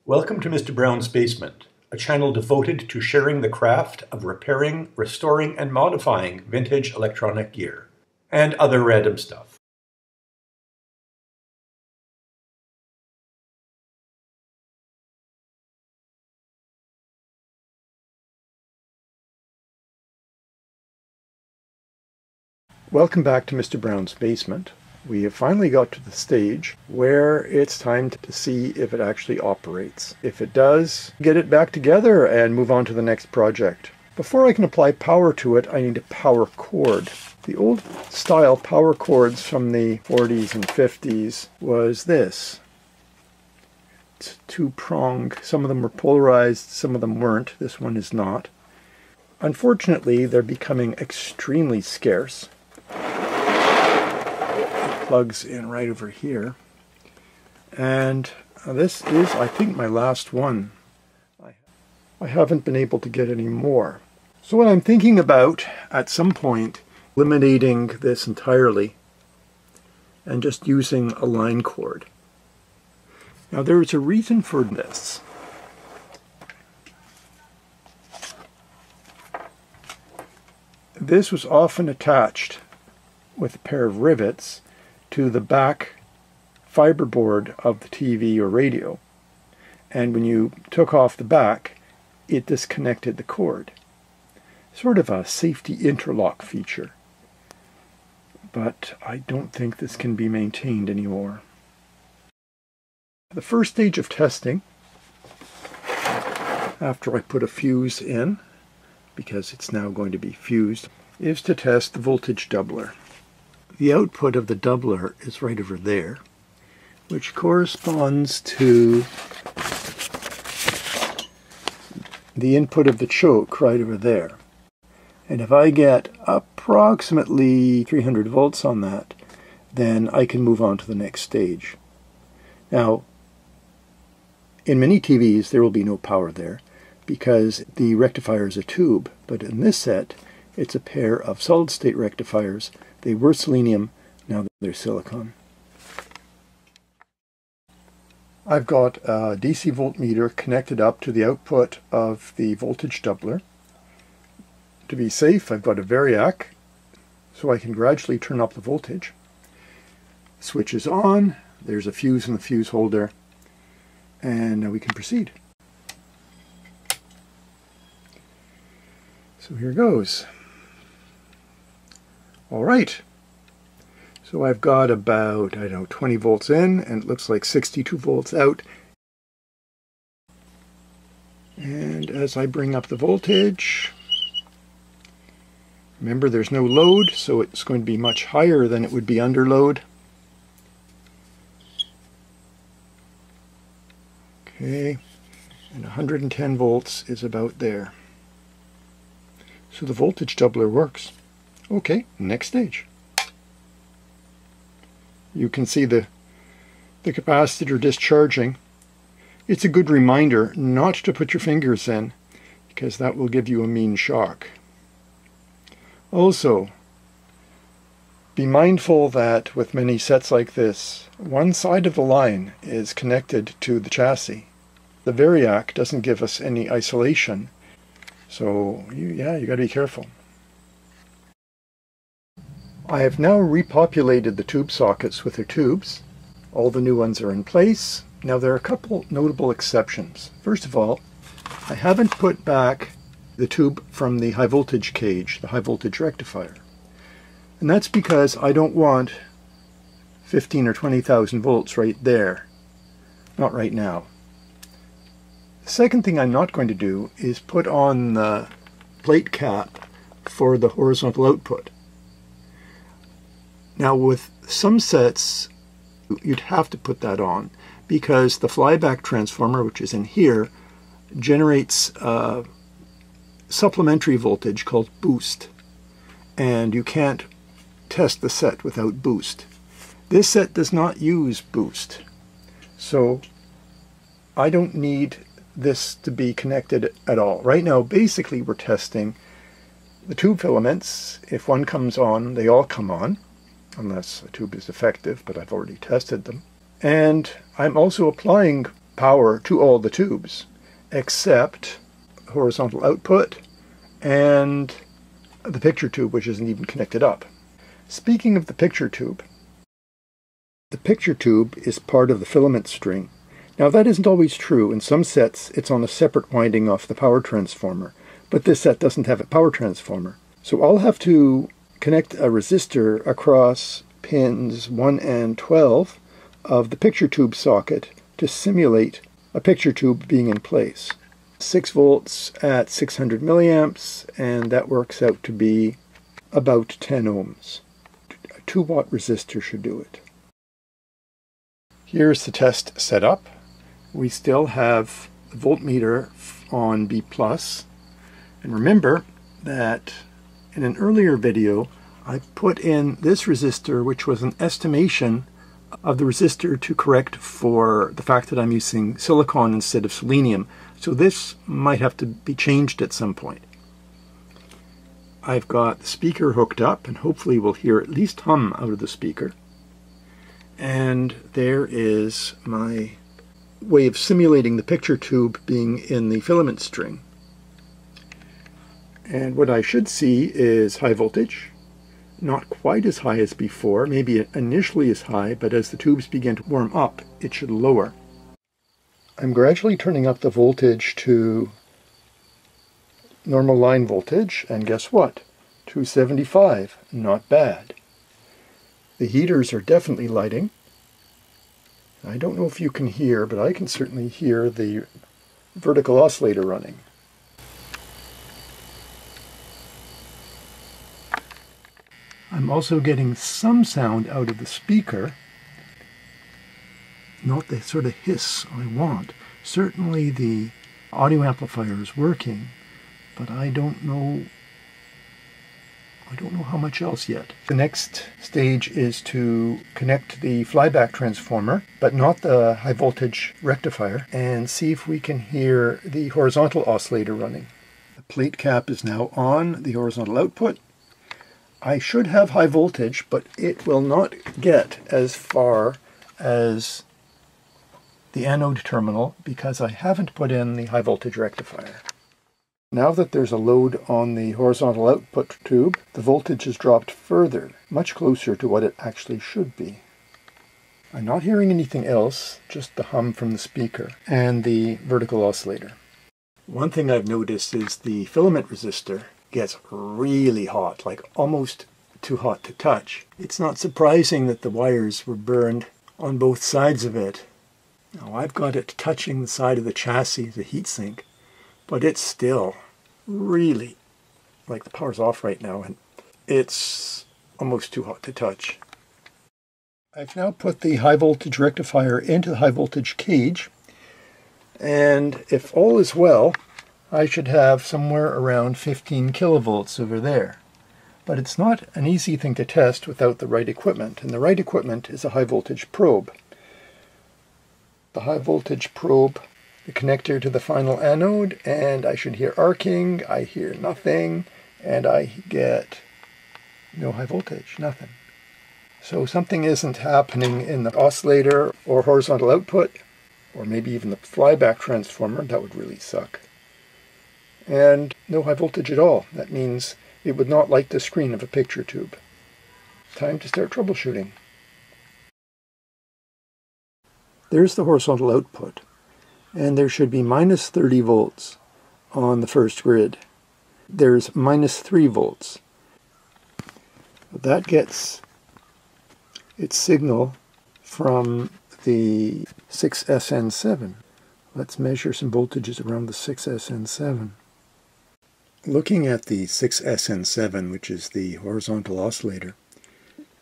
Welcome to Mr. Brown's Basement, a channel devoted to sharing the craft of repairing, restoring, and modifying vintage electronic gear, and other random stuff. Welcome back to Mr. Brown's Basement. We have finally got to the stage where it's time to see if it actually operates. If it does, get it back together and move on to the next project. Before I can apply power to it, I need a power cord. The old style power cords from the 40s and 50s was this. It's two-pronged. Some of them were polarized, some of them weren't. This one is not. Unfortunately, they're becoming extremely scarce. Plugs in right over here, and this is, I think, my last one. I haven't been able to get any more. So what I'm thinking about at some point, eliminating this entirely and just using a line cord. Now there is a reason for this. This was often attached with a pair of rivets to the back fiberboard of the TV or radio, and when you took off the back, it disconnected the cord. Sort of a safety interlock feature, but I don't think this can be maintained anymore. The first stage of testing, after I put a fuse in, because it's now going to be fused, is to test the voltage doubler. The output of the doubler is right over there, which corresponds to the input of the choke right over there. And if I get approximately 300 volts on that, then I can move on to the next stage. Now, in many TVs there will be no power there because the rectifier is a tube, but in this set it's a pair of solid-state rectifiers. They were selenium, now they're silicon. I've got a DC voltmeter connected up to the output of the voltage doubler. To be safe, I've got a variac, so I can gradually turn up the voltage. Switch is on, there's a fuse in the fuse holder, and now we can proceed. So here goes. All right, so I've got about, 20 volts in, and it looks like 62 volts out. And as I bring up the voltage, remember there's no load, so it's going to be much higher than it would be under load. Okay, and 110 volts is about there. So the voltage doubler works. Okay, next stage. You can see the capacitor discharging. It's a good reminder not to put your fingers in, because that will give you a mean shock. Also, be mindful that with many sets like this, one side of the line is connected to the chassis. The variac doesn't give us any isolation, so you got to be careful. I have now repopulated the tube sockets with their tubes. All the new ones are in place. Now there are a couple notable exceptions. First of all, I haven't put back the tube from the high voltage cage, the high voltage rectifier. And that's because I don't want 15 or 20,000 volts right there. Not right now. The second thing I'm not going to do is put on the plate cap for the horizontal output. Now with some sets you'd have to put that on because the flyback transformer, which is in here, generates a supplementary voltage called boost, and you can't test the set without boost. This set does not use boost, so I don't need this to be connected at all. Right now basically we're testing the tube filaments. If one comes on, they all come on, unless a tube is defective, but I've already tested them. And I'm also applying power to all the tubes, except horizontal output and the picture tube, which isn't even connected up. Speaking of the picture tube is part of the filament string. Now that isn't always true. In some sets it's on a separate winding off the power transformer, but this set doesn't have a power transformer. So I'll have to connect a resistor across pins 1 and 12 of the picture tube socket to simulate a picture tube being in place. 6 volts at 600 milliamps, and that works out to be about 10 ohms. A 2-watt resistor should do it. Here's the test set up. We still have the voltmeter on B+. And remember that in an earlier video I put in this resistor, which was an estimation of the resistor to correct for the fact that I'm using silicon instead of selenium. So this might have to be changed at some point. I've got the speaker hooked up, and hopefully we'll hear at least hum out of the speaker. And there is my way of simulating the picture tube being in the filament string. And what I should see is high voltage. Not quite as high as before, maybe initially as high, but as the tubes begin to warm up, it should lower. I'm gradually turning up the voltage to normal line voltage, and guess what? 275, not bad. The heaters are definitely lighting. I don't know if you can hear, but I can certainly hear the vertical oscillator running. I'm also getting some sound out of the speaker, not the sort of hiss I want. Certainly the audio amplifier is working, but I don't know how much else yet. The next stage is to connect the flyback transformer, but not the high voltage rectifier, and see if we can hear the horizontal oscillator running. The plate cap is now on the horizontal output. I should have high voltage, but it will not get as far as the anode terminal because I haven't put in the high voltage rectifier. Now that there's a load on the horizontal output tube, the voltage has dropped further, much closer to what it actually should be. I'm not hearing anything else, just the hum from the speaker and the vertical oscillator. One thing I've noticed is the filament resistor gets really hot, like almost too hot to touch. It's not surprising that the wires were burned on both sides of it. Now I've got it touching the side of the chassis, the heatsink, but it's still really, like the power's off right now, and it's almost too hot to touch. I've now put the high voltage rectifier into the high voltage cage, and if all is well, I should have somewhere around 15 kilovolts over there. But it's not an easy thing to test without the right equipment, and the right equipment is a high voltage probe. The high voltage probe, the connector to the final anode, and I should hear arcing, I hear nothing, and I get no high voltage, nothing. So something isn't happening in the oscillator or horizontal output, or maybe even the flyback transformer. That would really suck. And no high voltage at all. That means it would not light the screen of a picture tube. Time to start troubleshooting. There's the horizontal output, and there should be minus 30 volts on the first grid. There's minus 3 volts. That gets its signal from the 6SN7. Let's measure some voltages around the 6SN7. Looking at the 6SN7, which is the horizontal oscillator,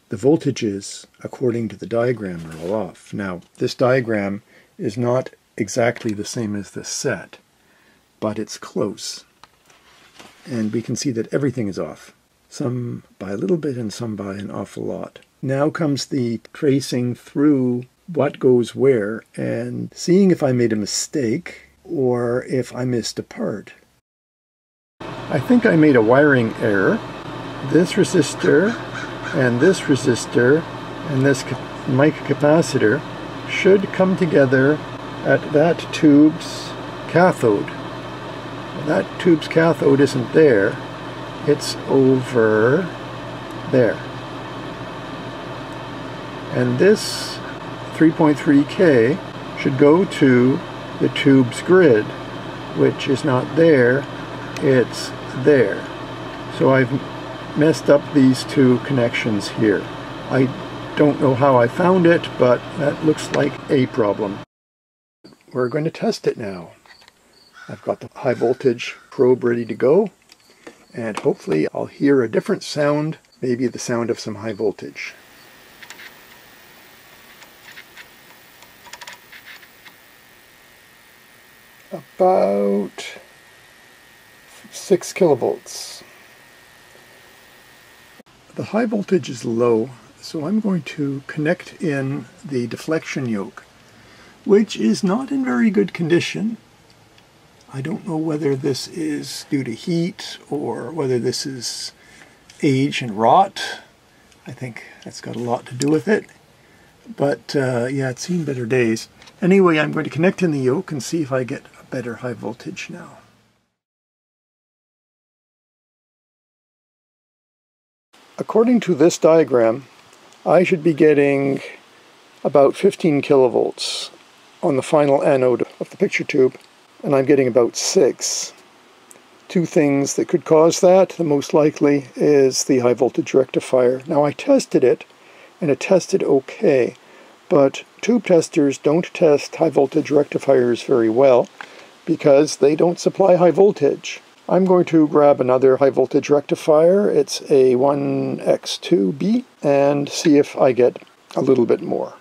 the voltages, according to the diagram, are all off. Now, this diagram is not exactly the same as this set, but it's close. And we can see that everything is off. Some by a little bit and some by an awful lot. Now comes the tracing through what goes where and seeing if I made a mistake or if I missed a part. I think I made a wiring error. This resistor and this resistor and this mic capacitor should come together at that tube's cathode. That tube's cathode isn't there, it's over there. And this 3.3K should go to the tube's grid, which is not there, it's there. So I've messed up these two connections here. I don't know how I found it, but that looks like a problem. We're going to test it now. I've got the high voltage probe ready to go, and hopefully I'll hear a different sound, maybe the sound of some high voltage. About 6 kilovolts. The high voltage is low, so I'm going to connect in the deflection yoke, which is not in very good condition. I don't know whether this is due to heat or whether this is age and rot. I think that's got a lot to do with it. But yeah, it's seen better days. Anyway, I'm going to connect in the yoke and see if I get a better high voltage now. According to this diagram, I should be getting about 15 kilovolts on the final anode of the picture tube, and I'm getting about 6. Two things that could cause that. The most likely is the high voltage rectifier. Now I tested it, and it tested okay, but tube testers don't test high voltage rectifiers very well because they don't supply high voltage. I'm going to grab another high voltage rectifier. It's a 1X2B, and see if I get a little bit more.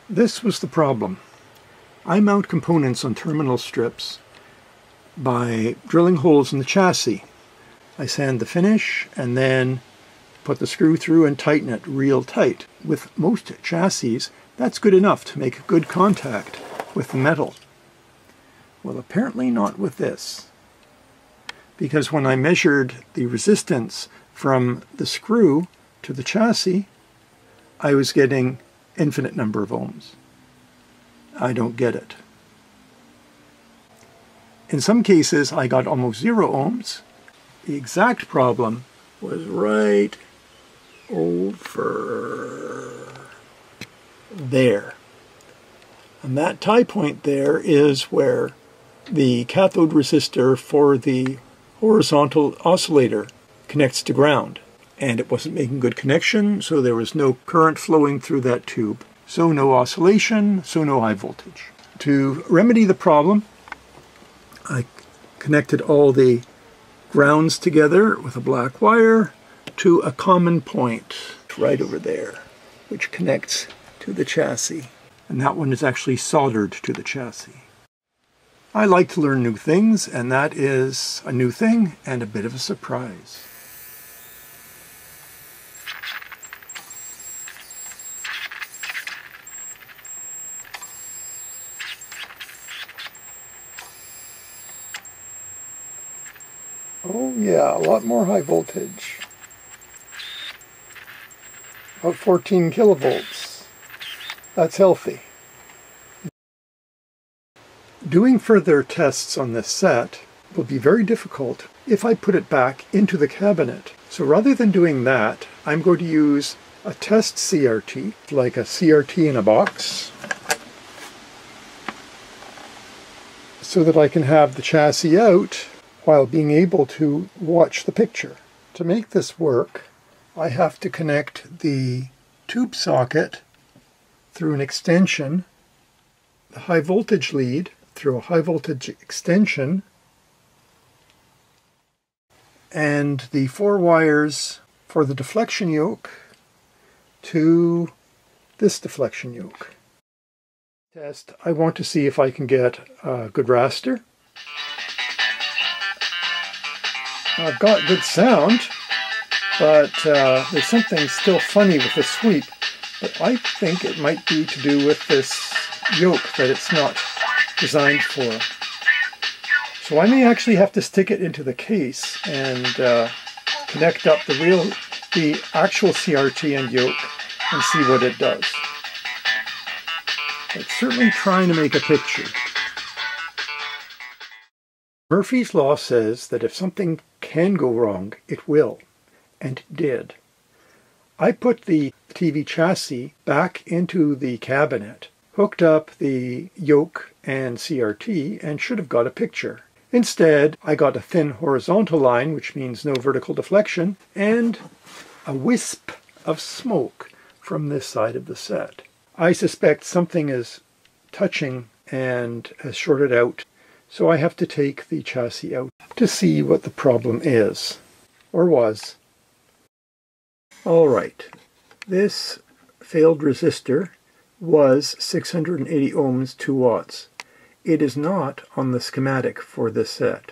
This was the problem. I mount components on terminal strips by drilling holes in the chassis. I sand the finish and then put the screw through and tighten it real tight. With most chassis, that's good enough to make good contact with the metal. Well, apparently not with this, because when I measured the resistance from the screw to the chassis, I was getting infinite number of ohms. I don't get it. In some cases, I got almost 0 ohms. The exact problem was right over there. And that tie point there is where the cathode resistor for the horizontal oscillator connects to ground. And it wasn't making good connection, so there was no current flowing through that tube. So no oscillation, so no high voltage. To remedy the problem, I connected all the grounds together with a black wire to a common point right over there, which connects to the chassis. And that one is actually soldered to the chassis. I like to learn new things, and that is a new thing and a bit of a surprise. Oh yeah, a lot more high voltage. About 14 kilovolts. That's healthy. Doing further tests on this set will be very difficult if I put it back into the cabinet. So rather than doing that, I'm going to use a test CRT, like a CRT in a box, so that I can have the chassis out while being able to watch the picture. To make this work, I have to connect the tube socket through an extension, the high voltage lead through a high voltage extension, and the 4 wires for the deflection yoke to this deflection yoke. Test. I want to see if I can get a good raster. I've got good sound, but there's something still funny with the sweep. But I think it might be to do with this yoke that it's not designed for. So I may actually have to stick it into the case and connect up the actual CRT and yoke and see what it does. It's certainly trying to make a picture. Murphy's Law says that if something can go wrong, it will, and it did. I put the TV chassis back into the cabinet, hooked up the yoke and CRT, and should have got a picture. Instead, I got a thin horizontal line, which means no vertical deflection, and a wisp of smoke from this side of the set. I suspect something is touching and has shorted out, so I have to take the chassis out to see what the problem is, or was. All right, this failed resistor was 680 ohms, 2 watts. It is not on the schematic for this set.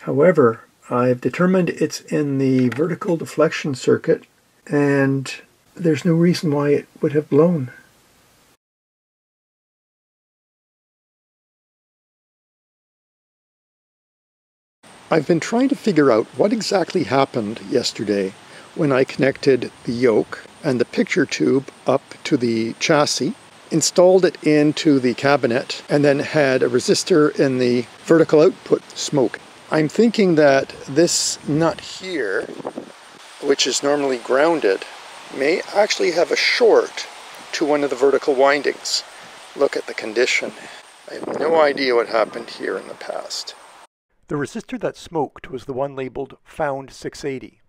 However, I've determined it's in the vertical deflection circuit, and there's no reason why it would have blown. I've been trying to figure out what exactly happened yesterday when I connected the yoke and the picture tube up to the chassis, installed it into the cabinet, and then had a resistor in the vertical output smoke. I'm thinking that this nut here, which is normally grounded, may actually have a short to one of the vertical windings. Look at the condition. I have no idea what happened here in the past. The resistor that smoked was the one labeled Found 680.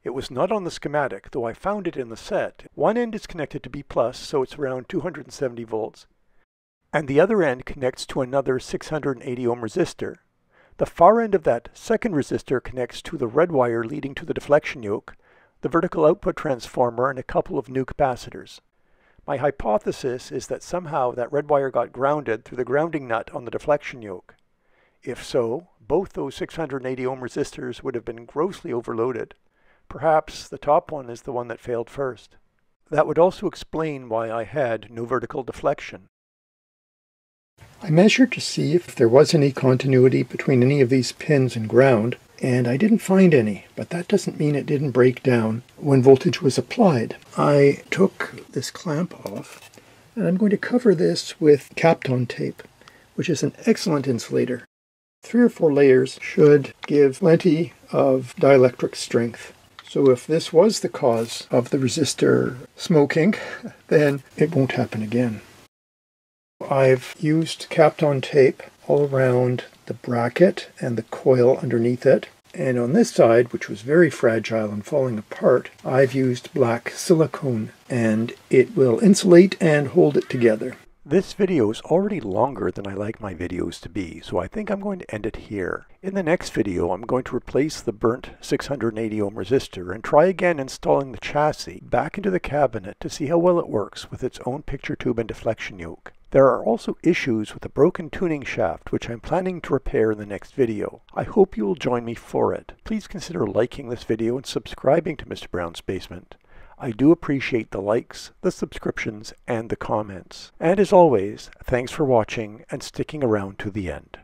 It was not on the schematic, though I found it in the set. One end is connected to B+, so it's around 270 volts, and the other end connects to another 680 ohm resistor. The far end of that second resistor connects to the red wire leading to the deflection yoke, the vertical output transformer, and a couple of new capacitors. My hypothesis is that somehow that red wire got grounded through the grounding nut on the deflection yoke. If so, both those 680 ohm resistors would have been grossly overloaded. Perhaps the top one is the one that failed first. That would also explain why I had no vertical deflection. I measured to see if there was any continuity between any of these pins and ground, and I didn't find any, but that doesn't mean it didn't break down when voltage was applied. I took this clamp off, and I'm going to cover this with Kapton tape, which is an excellent insulator. 3 or 4 layers should give plenty of dielectric strength. So if this was the cause of the resistor smoking, then it won't happen again. I've used Kapton tape all around the bracket and the coil underneath it. And on this side, which was very fragile and falling apart, I've used black silicone, and it will insulate and hold it together. This video is already longer than I like my videos to be, so I think I'm going to end it here. In the next video, I'm going to replace the burnt 680 ohm resistor and try again installing the chassis back into the cabinet to see how well it works with its own picture tube and deflection yoke. There are also issues with a broken tuning shaft, which I'm planning to repair in the next video. I hope you will join me for it. Please consider liking this video and subscribing to Mr. Brown's Basement. I do appreciate the likes, the subscriptions, and the comments. And as always, thanks for watching and sticking around to the end.